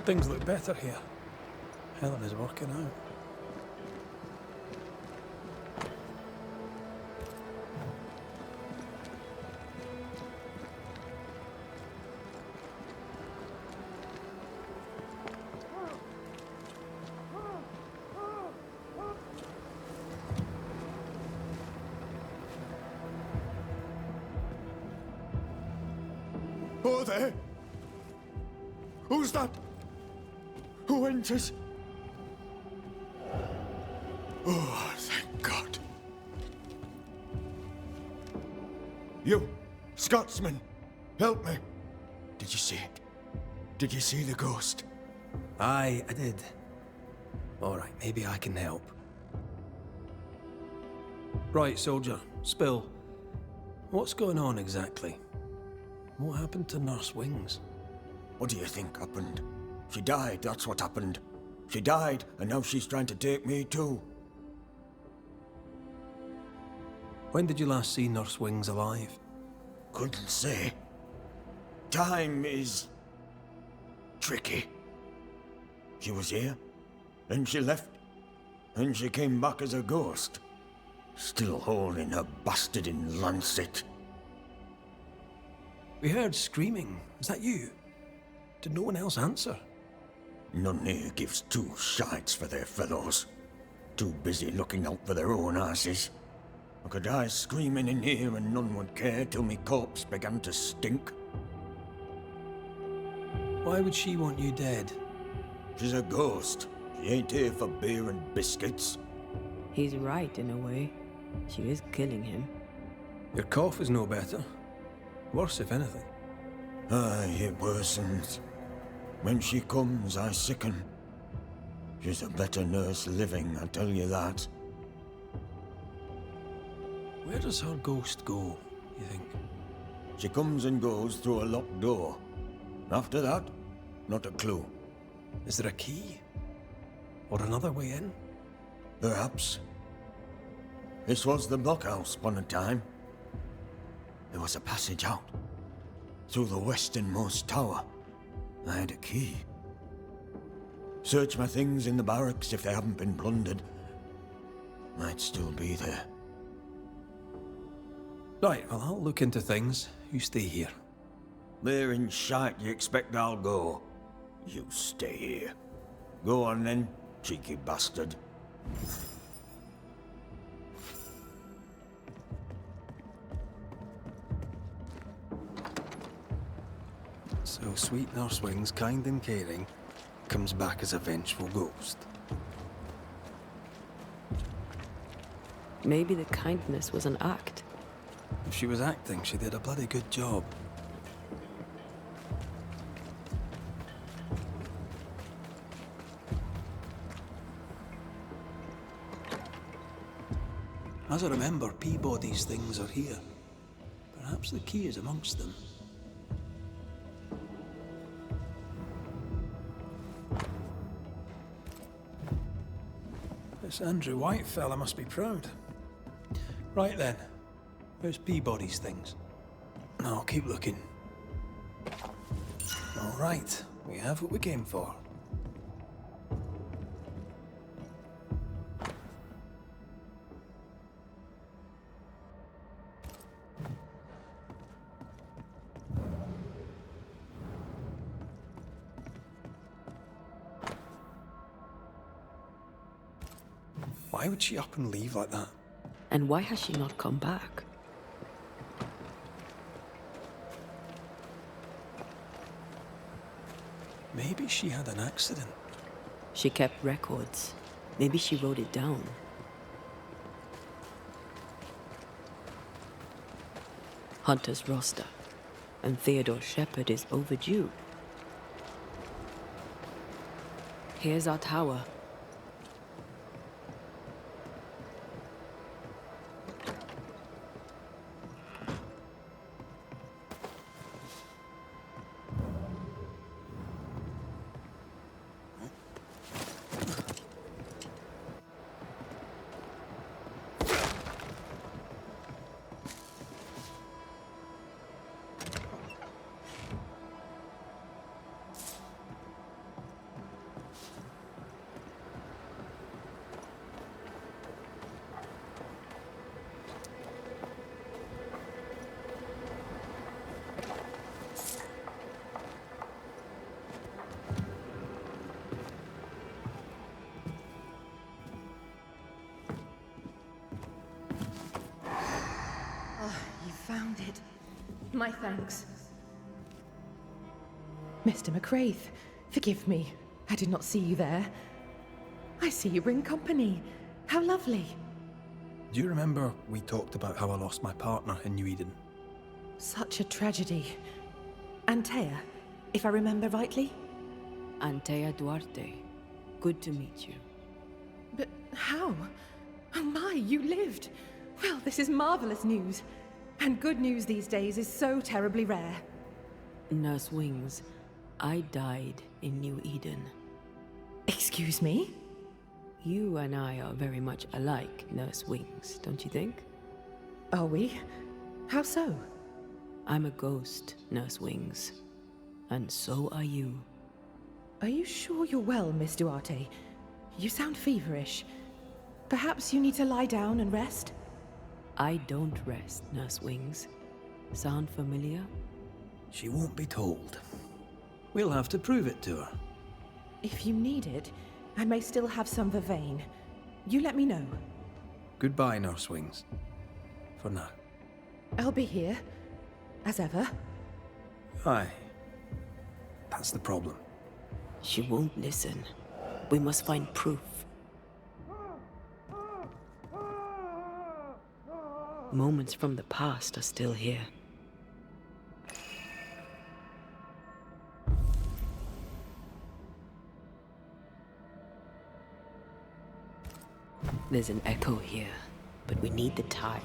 Things look better here. Helen is working out. Oh, there! Who's that? Who enters? Oh, thank God. You, Scotsman, help me. Did you see it? Did you see the ghost? Aye, I did. All right, maybe I can help. Right, soldier, spill. What's going on exactly? What happened to Nurse Wings? What do you think happened? She died, that's what happened. She died, and now she's trying to take me too. When did you last see Nurse Wings alive? Couldn't say. Time is tricky. She was here, then she left, and she came back as a ghost. Still holding her bastard in lancet. We heard screaming. Is that you? Did no one else answer? None here gives two shites for their fellows. Too busy looking out for their own asses. I could die screaming in here and none would care till me corpse began to stink. Why would she want you dead? She's a ghost. She ain't here for beer and biscuits. He's right in a way. She is killing him. Your cough is no better. Worse, if anything. Aye, it worsens. When she comes, I sicken. She's a better nurse living, I tell you that. Where does her ghost go, you think? She comes and goes through a locked door. After that, not a clue. Is there a key? Or another way in? Perhaps. This was the blockhouse upon a time. There was a passage out. Through the westernmost tower. I had a key. Search my things in the barracks if they haven't been plundered. Might still be there. Right, well, I'll look into things. You stay here. Where in shite you expect I'll go? You stay here. Go on then, cheeky bastard. So sweet Nurse Wings, kind and caring, comes back as a vengeful ghost. Maybe the kindness was an act. If she was acting, she did a bloody good job. As I remember, Peabody's things are here. Perhaps the key is amongst them. This Andrew White fella must be proud. Right then, where's Peabody's things? No, I'll keep looking. All right, we have what we came for. Why would she up and leave like that? And why has she not come back? Maybe she had an accident. She kept records. Maybe she wrote it down. Hunter's roster. And Theodore Shepard is overdue. Here's our tower. Found it. My thanks. Mr. McCraith, forgive me. I did not see you there. I see you bring company. How lovely. Do you remember we talked about how I lost my partner in New Eden? Such a tragedy. Antea, if I remember rightly? Antea Duarte. Good to meet you. But how? Oh my, you lived. Well, this is marvelous news. And good news these days is so terribly rare. Nurse Wings, I died in New Eden. Excuse me? You and I are very much alike, Nurse Wings, don't you think? Are we? How so? I'm a ghost, Nurse Wings. And so are you. Are you sure you're well, Miss Duarte? You sound feverish. Perhaps you need to lie down and rest? I don't rest, Nurse Wings. Sound familiar? She won't be told. We'll have to prove it to her. If you need it, I may still have some vervain. You let me know. Goodbye, Nurse Wings. For now. I'll be here, as ever. Aye. That's the problem. She won't listen. We must find proof. Moments from the past are still here. There's an echo here, but we need the tie.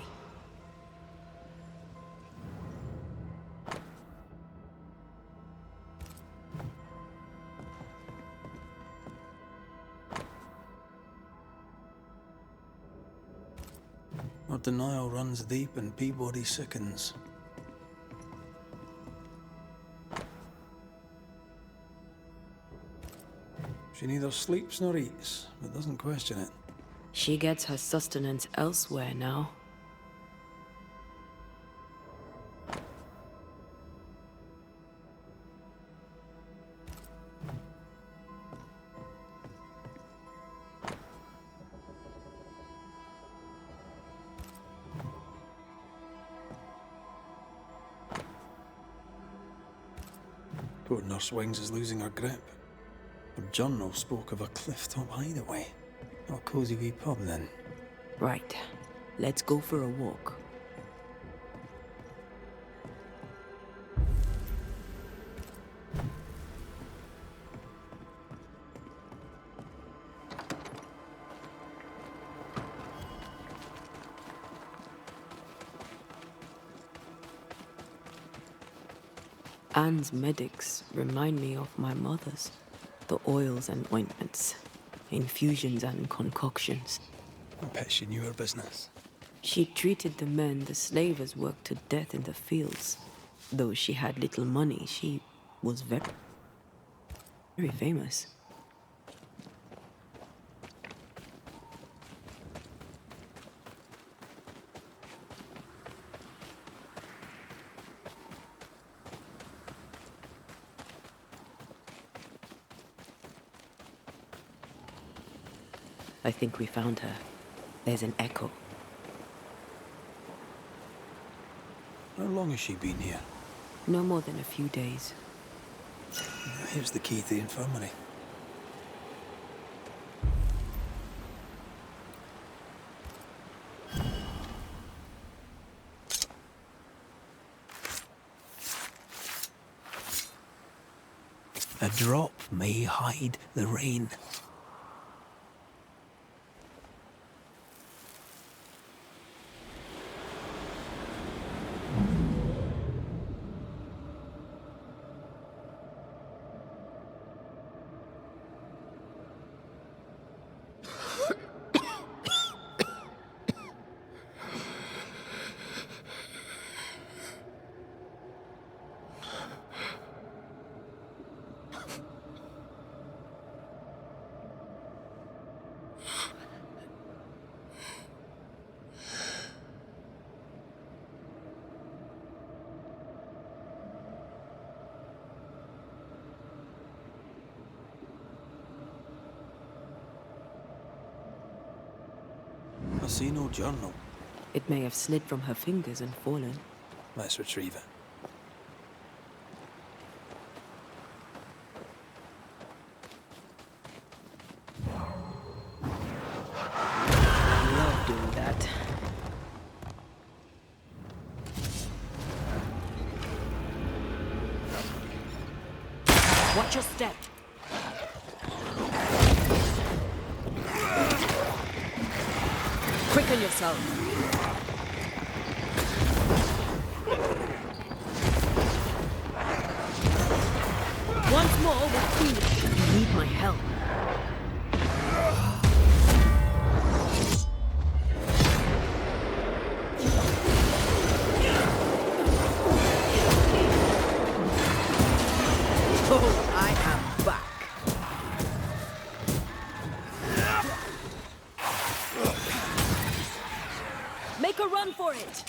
Our denial runs deep and Peabody sickens. She neither sleeps nor eats, but doesn't question it. She gets her sustenance elsewhere now. Poor Nurse Wings is losing her grip. Her journal spoke of a cliff-top hideaway. A cozy wee pub, then. Right. Let's go for a walk. Anne's medics remind me of my mother's. The oils and ointments, infusions and concoctions. I bet she knew her business. She treated the men the slavers worked to death in the fields. Though she had little money, she was very famous. I think we found her. There's an echo. How long has she been here? No more than a few days. Here's the key to the infirmary. A drop may hide the rain. I see no journal. It may have slid from her fingers and fallen. Let's retrieve it. I love doing that. Watch your step. Quicken yourself. Once more, we're finished. You need my help. Oh, I am back. Make a run for it!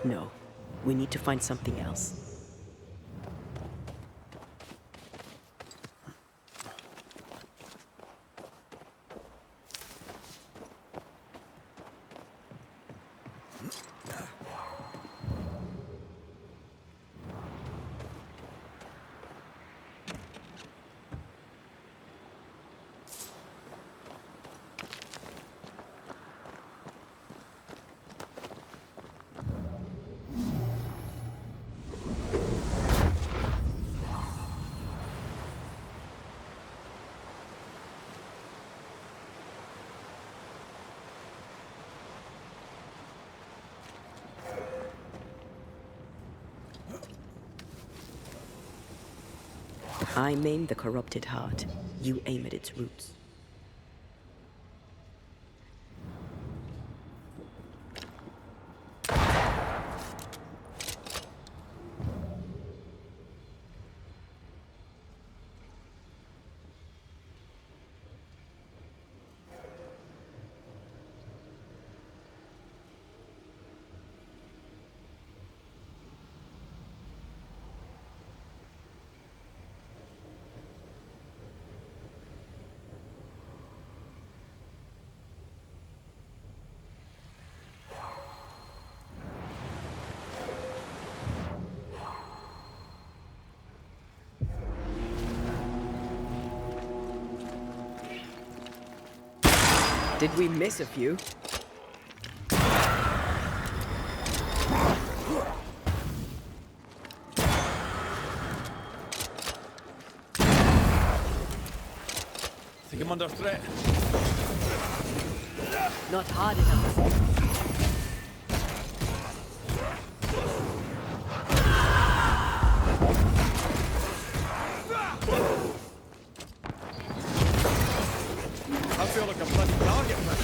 No. We need to find something else. I maim the corrupted heart. You aim at its roots. Did we miss a few? Think I'm under threat. Not hard enough. I feel like a bloody target, man.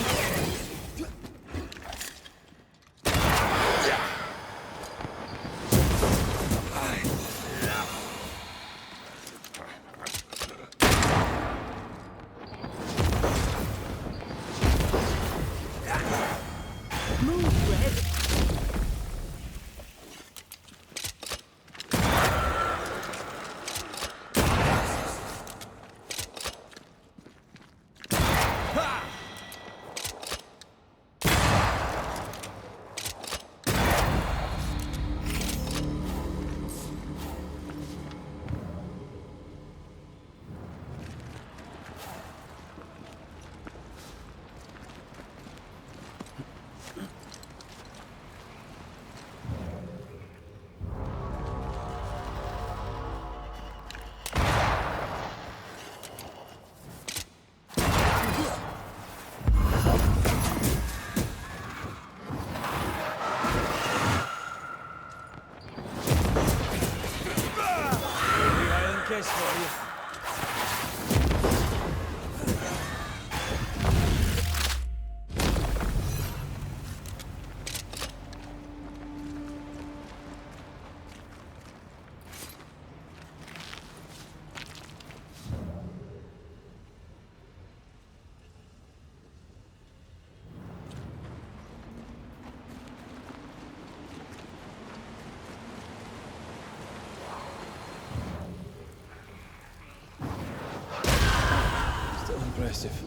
Impressive.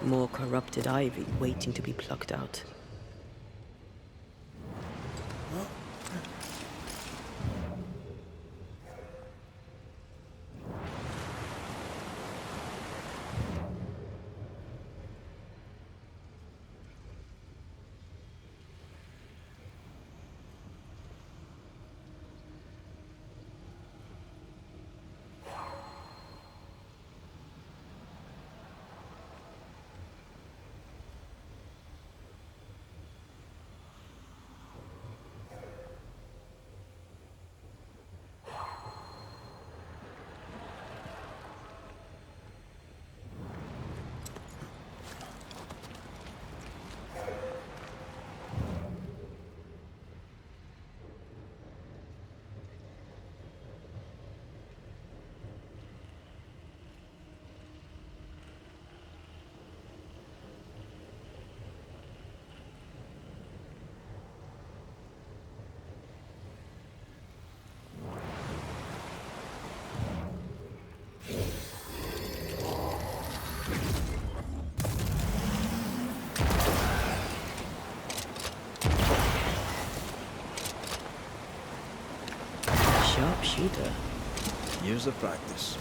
More corrupted ivy waiting to be plucked out. Sharpshooter. Years of practice.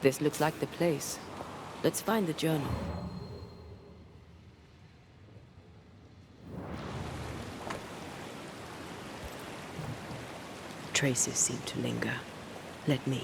This looks like the place. Let's find the journal. Traces seem to linger. Let me.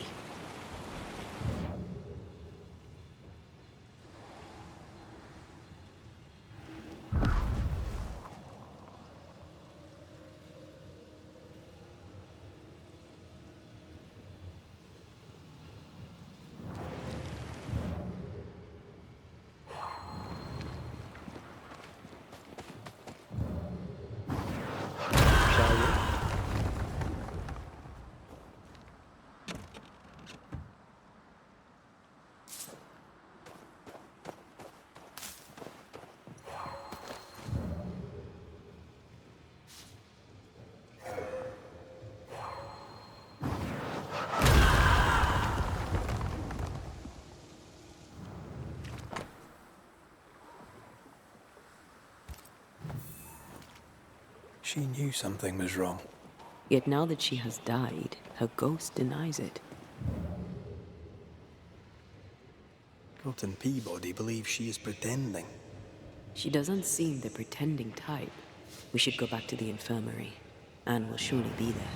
She knew something was wrong. Yet now that she has died, her ghost denies it. Captain Peabody believes she is pretending. She doesn't seem the pretending type. We should go back to the infirmary. Anne will surely be there.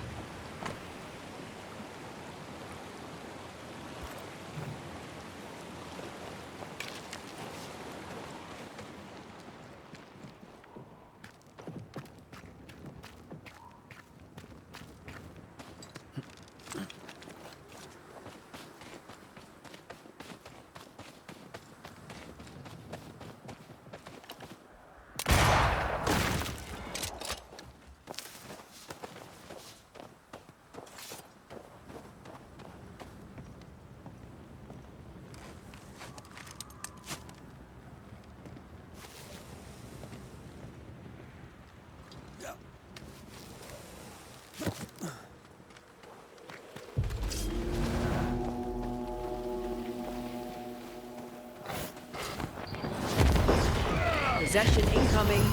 Possession incoming.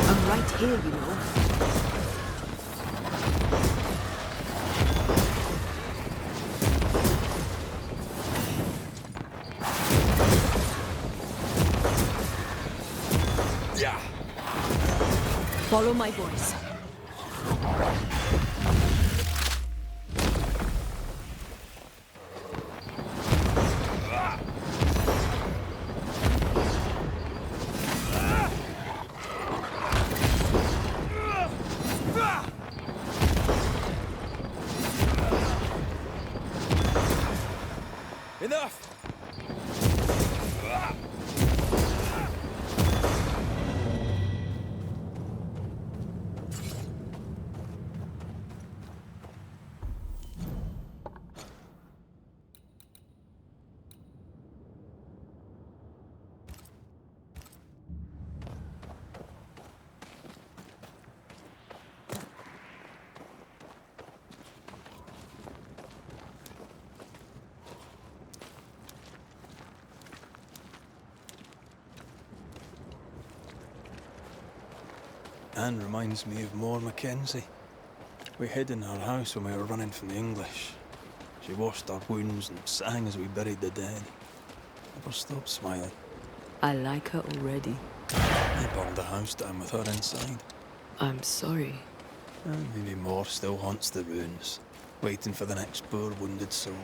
I'm right here, you know. Yeah. Follow my voice. Enough! Anne reminds me of Moore Mackenzie. We hid in her house when we were running from the English. She washed our wounds and sang as we buried the dead. Never stopped smiling. I like her already. I burned the house down with her inside. I'm sorry. And maybe Moore still haunts the ruins. waiting for the next poor wounded soul.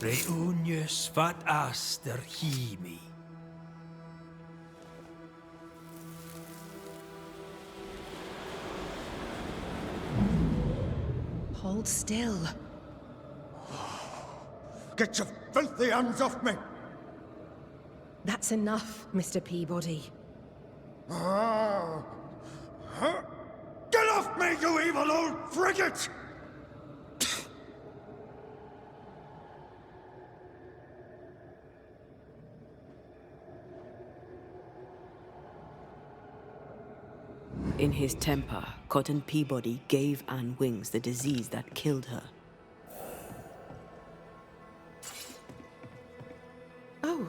Reunius vat aster himi. Hold still. Get your filthy hands off me! That's enough, Mr. Peabody. Ah. Huh? Get off me, you evil old frigate! In his temper, Cotton Peabody gave Anne Wings the disease that killed her. Oh,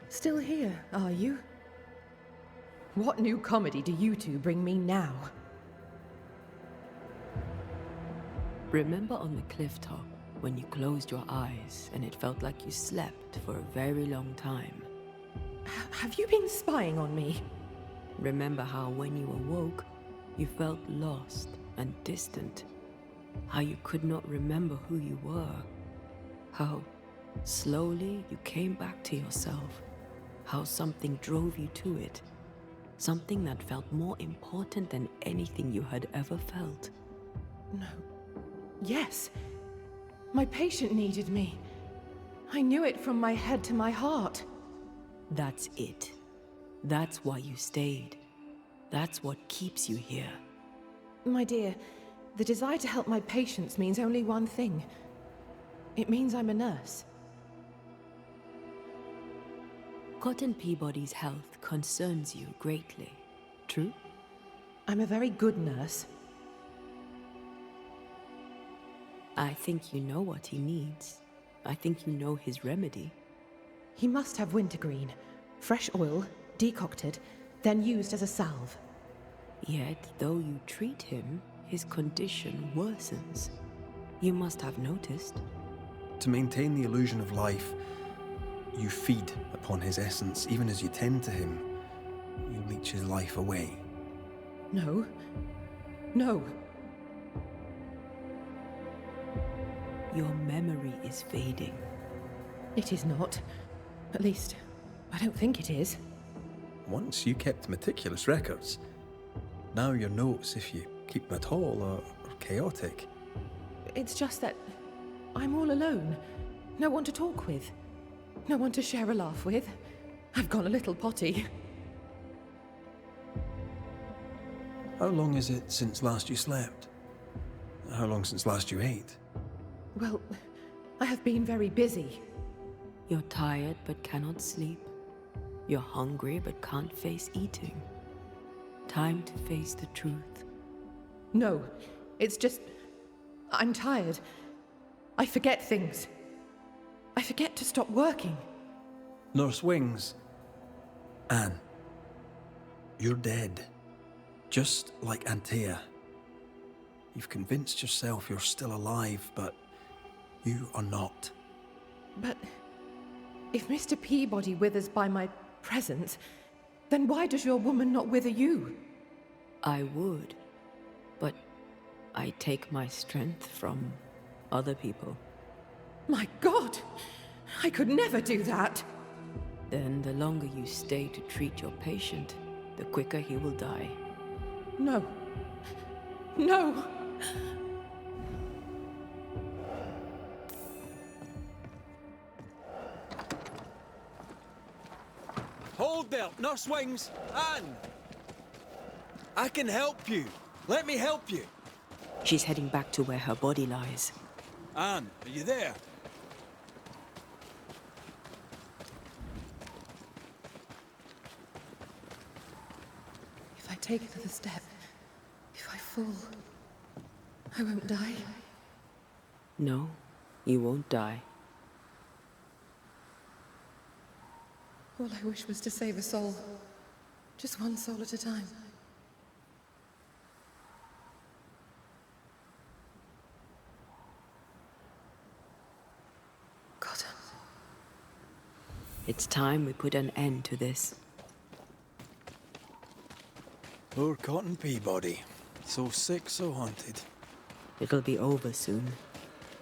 still here, are you? What new comedy do you two bring me now? Remember on the cliff top when you closed your eyes and it felt like you slept for a very long time? Have you been spying on me? Remember how when you awoke, you felt lost and distant? How you could not remember who you were? How slowly you came back to yourself? How something drove you to it? Something that felt more important than anything you had ever felt? No. Yes. My patient needed me. I knew it from my head to my heart. That's it. That's why you stayed. That's what keeps you here. My dear, the desire to help my patients means only one thing. It means I'm a nurse. Cotton Peabody's health concerns you greatly, true? I'm a very good nurse. I think you know what he needs. I think you know his remedy. He must have wintergreen. Fresh oil, decocted, then used as a salve. Yet, though you treat him, his condition worsens. You must have noticed. To maintain the illusion of life, you feed upon his essence. Even as you tend to him, you leech his life away. No. No. Your memory is fading. It is not. At least, I don't think it is. Once you kept meticulous records. Now your notes, if you keep them at all, are chaotic. It's just that I'm all alone. No one to talk with. No one to share a laugh with. I've gone a little potty. How long is it since last you slept? How long since last you ate? Well, I have been very busy. You're tired but cannot sleep. You're hungry but can't face eating. Time to face the truth. No, it's just... I'm tired. I forget things. I forget to stop working. Nurse Wings. Anne. You're dead. Just like Antea. You've convinced yourself you're still alive, but you are not. But if Mr. Peabody withers by my presence, then why does your woman not wither you? I would, but I take my strength from other people. My God! I could never do that! Then the longer you stay to treat your patient, the quicker he will die. No. No! Hold there, Nurse Wings! Anne! I can help you. Let me help you. She's heading back to where her body lies. Anne, are you there? If I take another step, if I fall, I won't die. No, you won't die. All I wish was to save a soul. Just one soul at a time. Cotton. It's time we put an end to this. Poor Cotton Peabody. So sick, so haunted. It'll be over soon,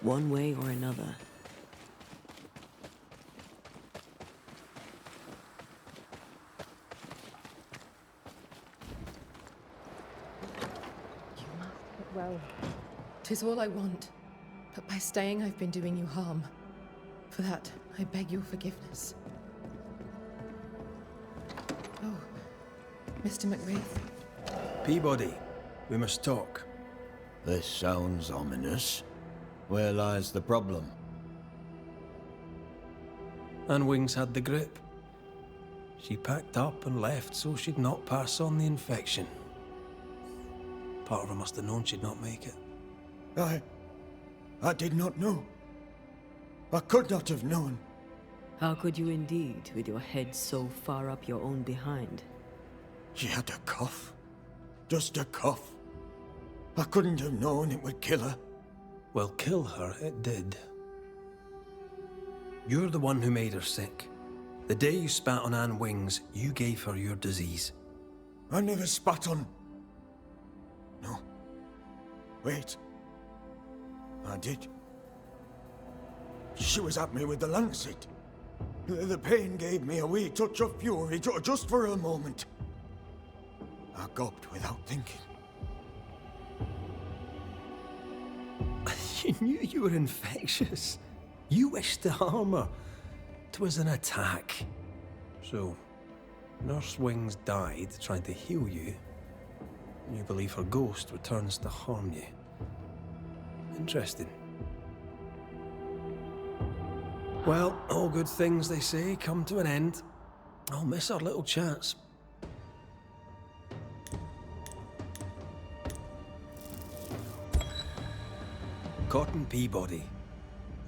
one way or another. You must get well. 'Tis all I want, but by staying I've been doing you harm. For that, I beg your forgiveness. Oh, Mr. McWraith. Peabody, we must talk. This sounds ominous. Where lies the problem? Anne Wings had the grip. She packed up and left so she'd not pass on the infection. Part of her must have known she'd not make it. I did not know. I could not have known. How could you indeed, with your head so far up your own behind? She had a cough. Just a cough. I couldn't have known it would kill her. Well, kill her, it did. You're the one who made her sick. The day you spat on Anne Wings, you gave her your disease. I never spat on... No. Wait. I did. She was at me with the lancet. The pain gave me a wee touch of fury, just for a moment. I gulped without thinking. You knew you were infectious. You wished to harm her. 'Twas an attack. So, Nurse Wings died trying to heal you. And you believe her ghost returns to harm you. Interesting. Well, all good things, they say, come to an end. I'll miss our little chats. Cotton Peabody,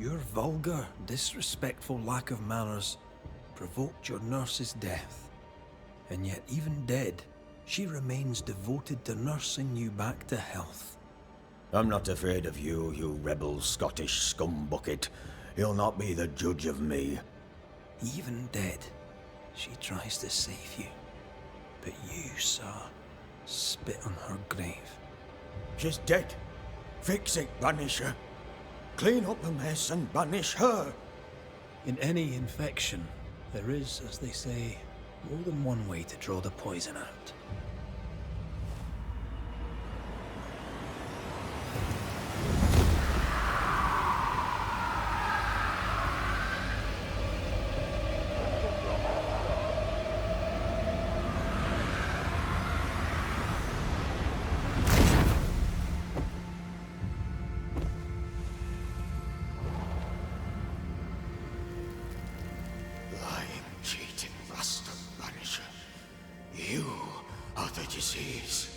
your vulgar, disrespectful lack of manners provoked your nurse's death. And yet, even dead, she remains devoted to nursing you back to health. I'm not afraid of you, you rebel Scottish scumbucket. You'll not be the judge of me. Even dead, she tries to save you. But you, sir, spit on her grave. She's dead. Fix it, Banisher. Clean up the mess and banish her. In any infection, there is, as they say, more than one way to draw the poison out. Cheating bastard, Banisher. You are the disease.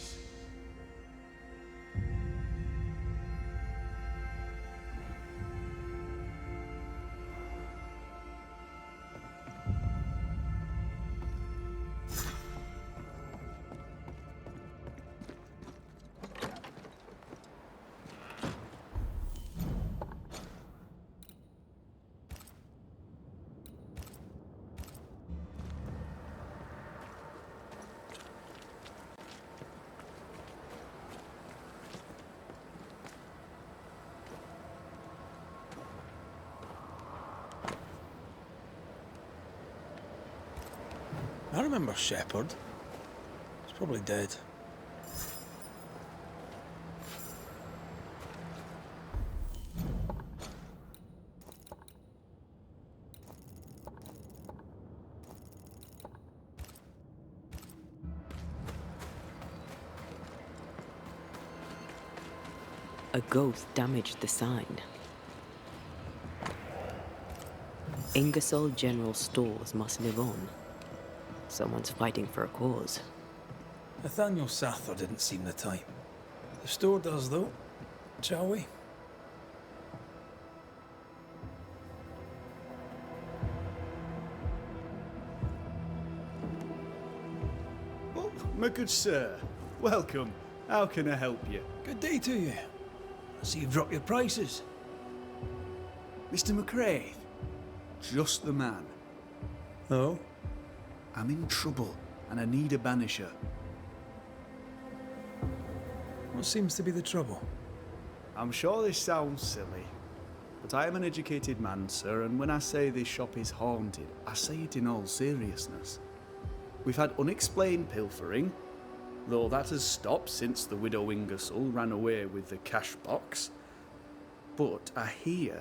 I remember Shepherd. He's probably dead. A ghost damaged the sign. Ingersoll General Stores must live on. Someone's fighting for a cause. Nathaniel Sather didn't seem the type. The store does, though. Shall we? Oh, my good sir. Welcome. How can I help you? Good day to you. I see you've dropped your prices. Mr. McCraith? Just the man. Oh? I'm in trouble, and I need a banisher. What seems to be the trouble? I'm sure this sounds silly, but I am an educated man, sir, and when I say this shop is haunted, I say it in all seriousness. We've had unexplained pilfering, though that has stopped since the widow Ingersoll ran away with the cash box. But I hear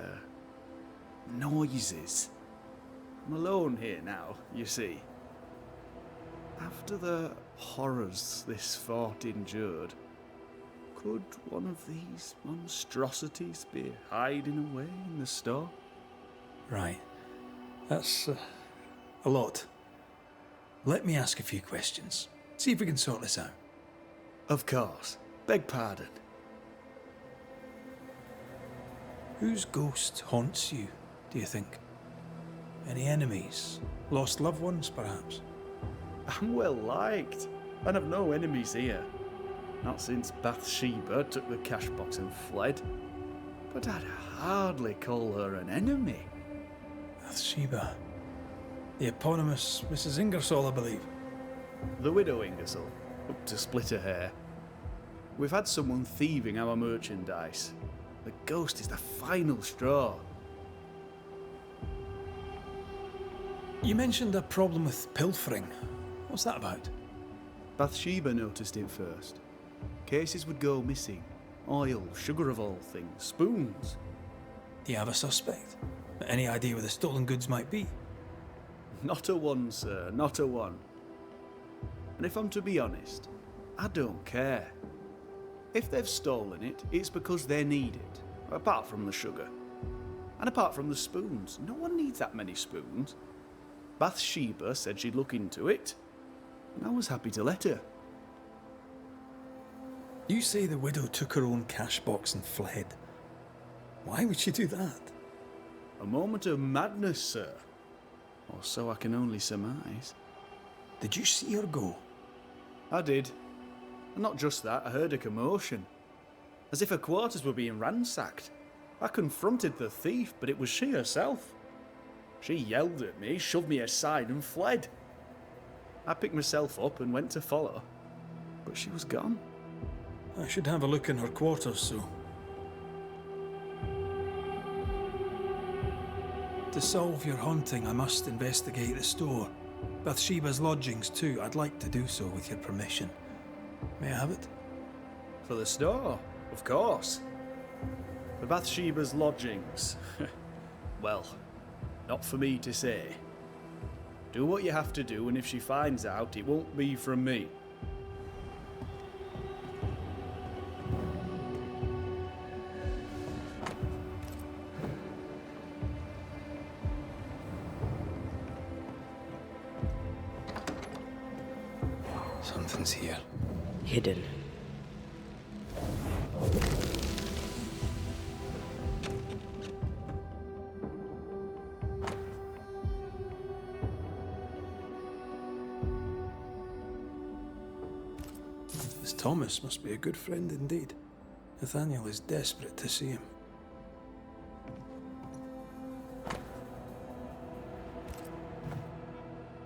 noises. I'm alone here now, you see. After the horrors this fort endured, could one of these monstrosities be hiding away in the store? Right. That's a lot. Let me ask a few questions. See if we can sort this out. Of course. Beg pardon. Whose ghost haunts you, do you think? Any enemies? Lost loved ones, perhaps? I'm well liked, and I've no enemies here. Not since Bathsheba took the cash box and fled. But I'd hardly call her an enemy. Bathsheba. The eponymous Mrs. Ingersoll, I believe. The widow Ingersoll, up to split her hair. We've had someone thieving our merchandise. The ghost is the final straw. You mentioned a problem with pilfering. What's that about? Bathsheba noticed it first. Cases would go missing. Oil, sugar of all things, spoons. Do you have a suspect? Any idea where the stolen goods might be? Not a one, sir, not a one. And if I'm to be honest, I don't care. If they've stolen it, it's because they need it, apart from the sugar. And apart from the spoons, no one needs that many spoons. Bathsheba said she'd look into it, and I was happy to let her. You say the widow took her own cash box and fled. Why would she do that? A moment of madness, sir. Or so I can only surmise. Did you see her go? I did. And not just that, I heard a commotion. As if her quarters were being ransacked. I confronted the thief, but it was she herself. She yelled at me, shoved me aside and fled. I picked myself up and went to follow, but she was gone. I should have a look in her quarters, so. To solve your haunting, I must investigate the store. Bathsheba's lodgings too. I'd like to do so with your permission. May I have it? For the store, of course. For Bathsheba's lodgings. Well, not for me to say. Do what you have to do, and if she finds out, it won't be from me. Something's here. Hidden. This Thomas must be a good friend indeed. Nathaniel is desperate to see him.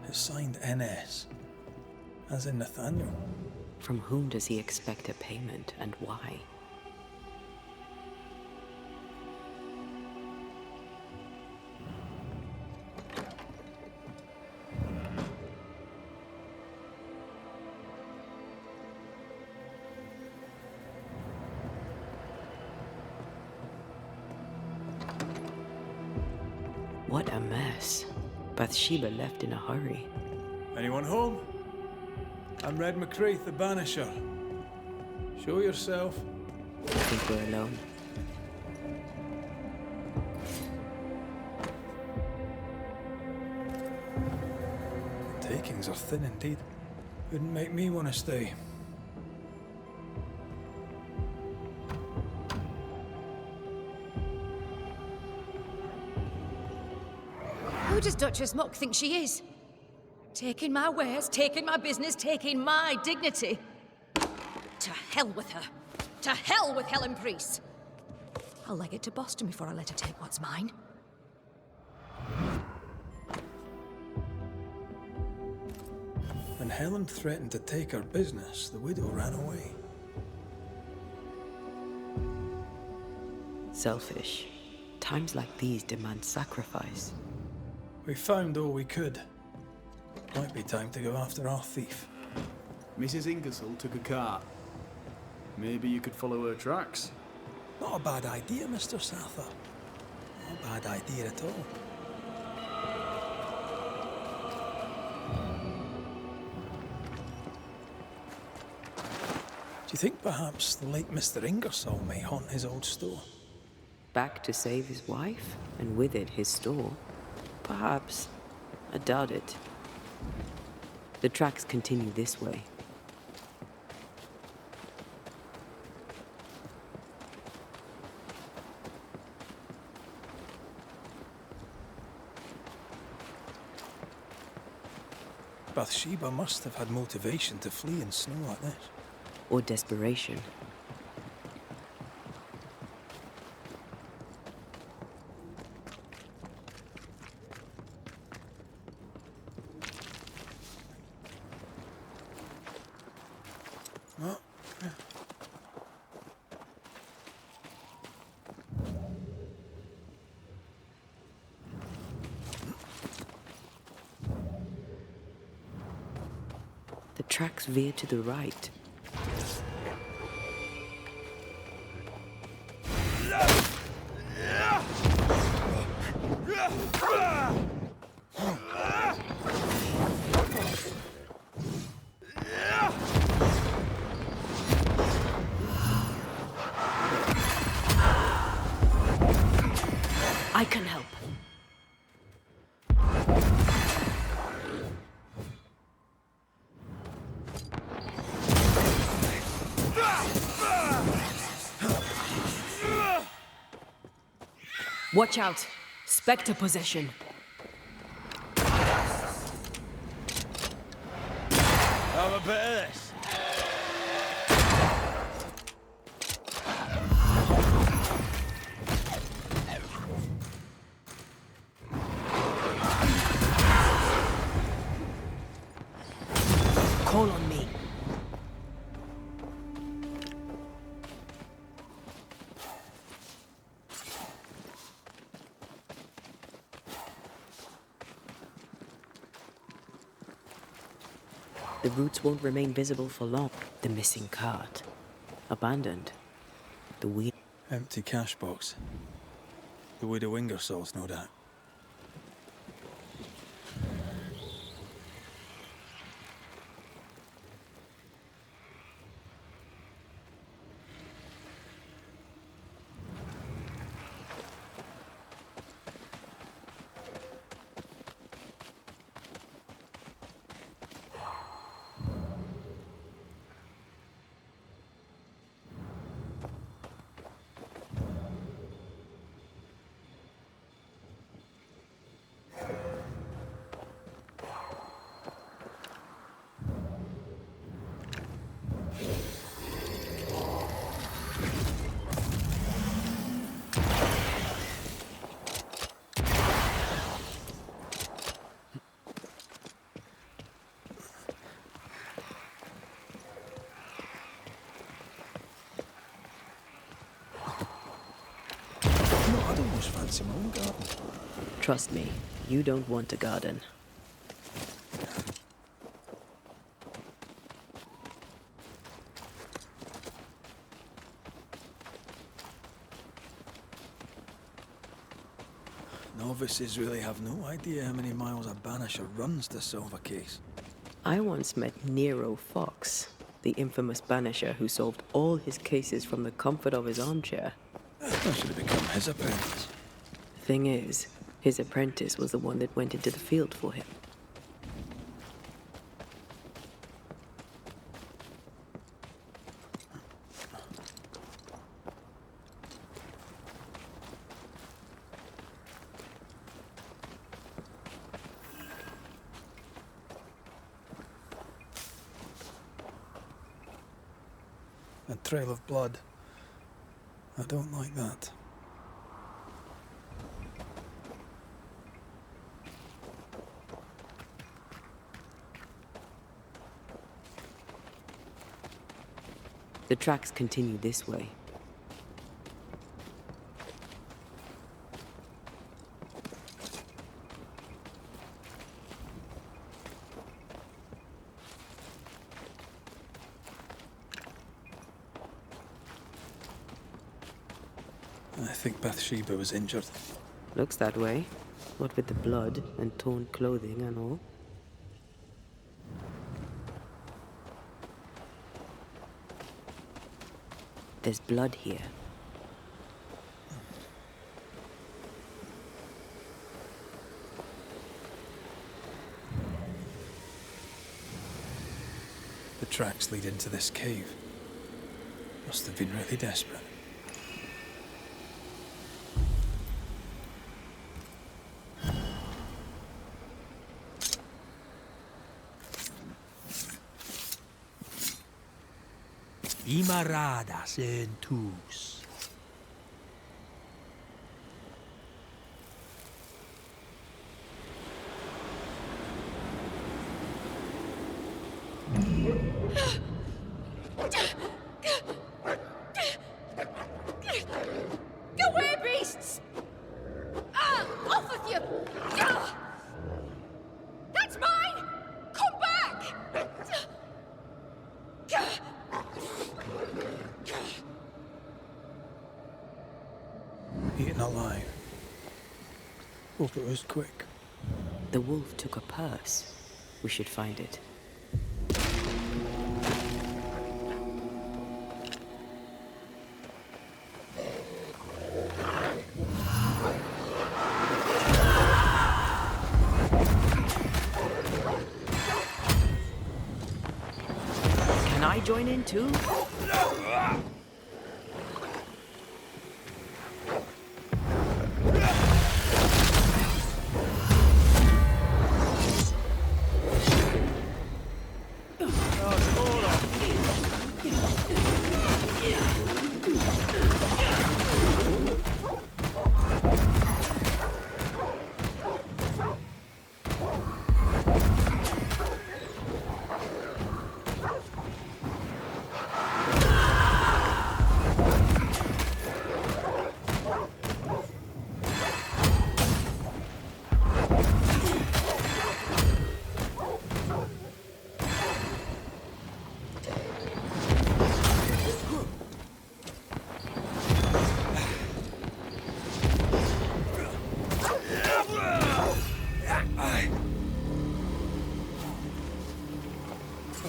It's signed NS, as in Nathaniel. From whom does he expect a payment, and why? What a mess. Bathsheba left in a hurry. Anyone home? I'm Red McCraith, the Banisher. Show yourself. I think we're alone. Takings are thin indeed. Wouldn't make me want to stay. Who does Duchess Muck think she is? Taking my wares, taking my business, taking my dignity. To hell with her. To hell with Helen Priest. I'll leg it to Boston before I let her take what's mine. When Helen threatened to take her business, the widow ran away. Selfish. Times like these demand sacrifice. We found all we could. Might be time to go after our thief. Mrs. Ingersoll took a cart. Maybe you could follow her tracks. Not a bad idea, Mr. Sather. Not a bad idea at all. Do you think perhaps the late Mr. Ingersoll may haunt his old store? Back to save his wife, and with it his store? Perhaps. I doubt it. The tracks continue this way. Bathsheba must have had motivation to flee in snow like this. Or desperation. Oh, yeah. The tracks veer to the right. I can help. Watch out! Spectre possession. Have a bit of this. Call on me. The routes won't remain visible for long. The missing cart. Abandoned. The wheel. Empty cash box. The widow Ingersoll's, no doubt. I'd almost fancy my own garden. Trust me, you don't want a garden. Novices really have no idea how many miles a Banisher runs to solve a case. I once met Nero Fox. the infamous Banisher who solved all his cases from the comfort of his armchair. I should have become his apprentice. Thing is, his apprentice was the one that went into the field for him. A trail of blood. I don't like that. The tracks continue this way. I think Bathsheba was injured. Looks that way. What with the blood and torn clothing and all. There's blood here. The tracks lead into this cave. Must have been really desperate. Imaradas en tus. Go away, beasts! Off with you! That's mine! Come back! Eaten alive. Hope it was quick. The wolf took a purse. We should find it. Can I join in too?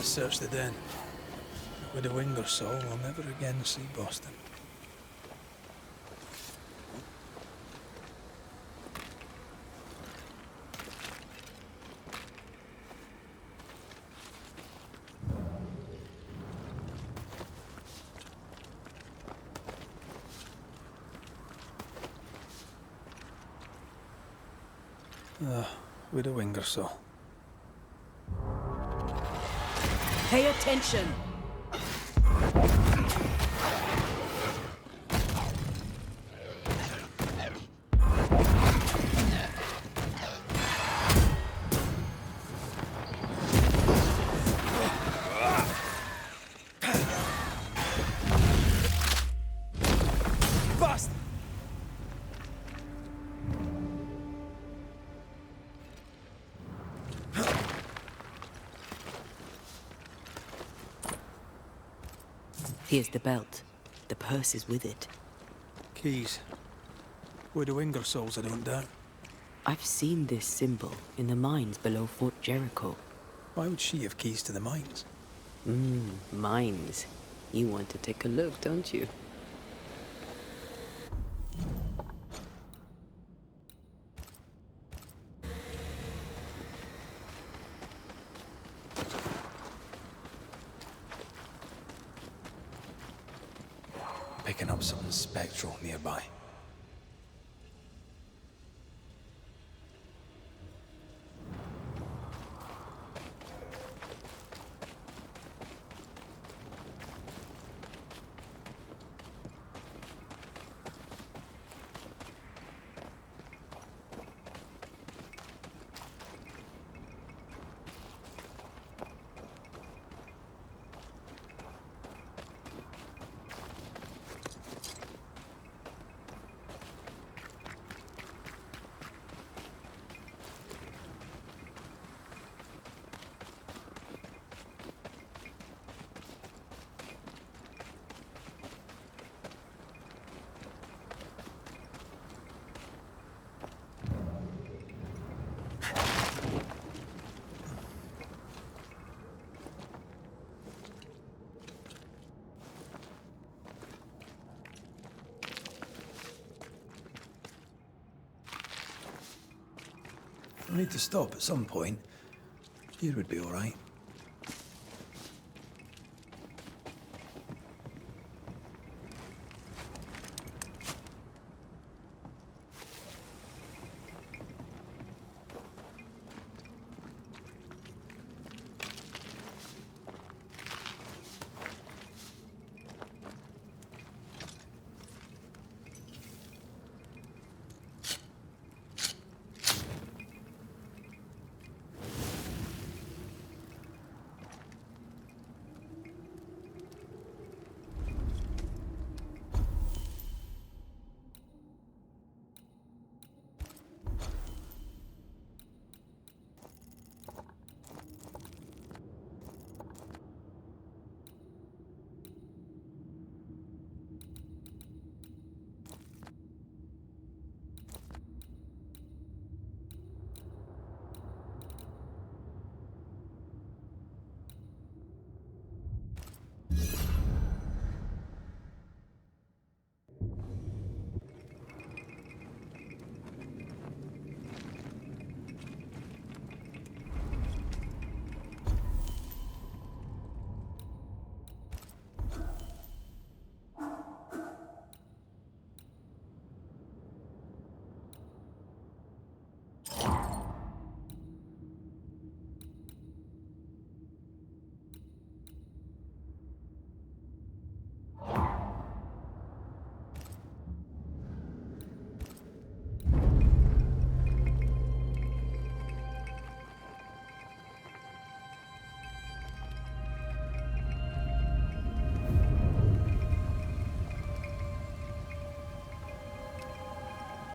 Search the den. With a wing or so, we'll never again see Boston. With a wing or so. Pay attention! Bust! Here's the belt. The purse is with it. Keys. With the wing or souls, I don't doubt. I've seen this symbol in the mines below Fort Jericho. Why would she have keys to the mines? Mines. You want to take a look, don't you? Picking up something spectral nearby. I need to stop at some point. Here would be all right.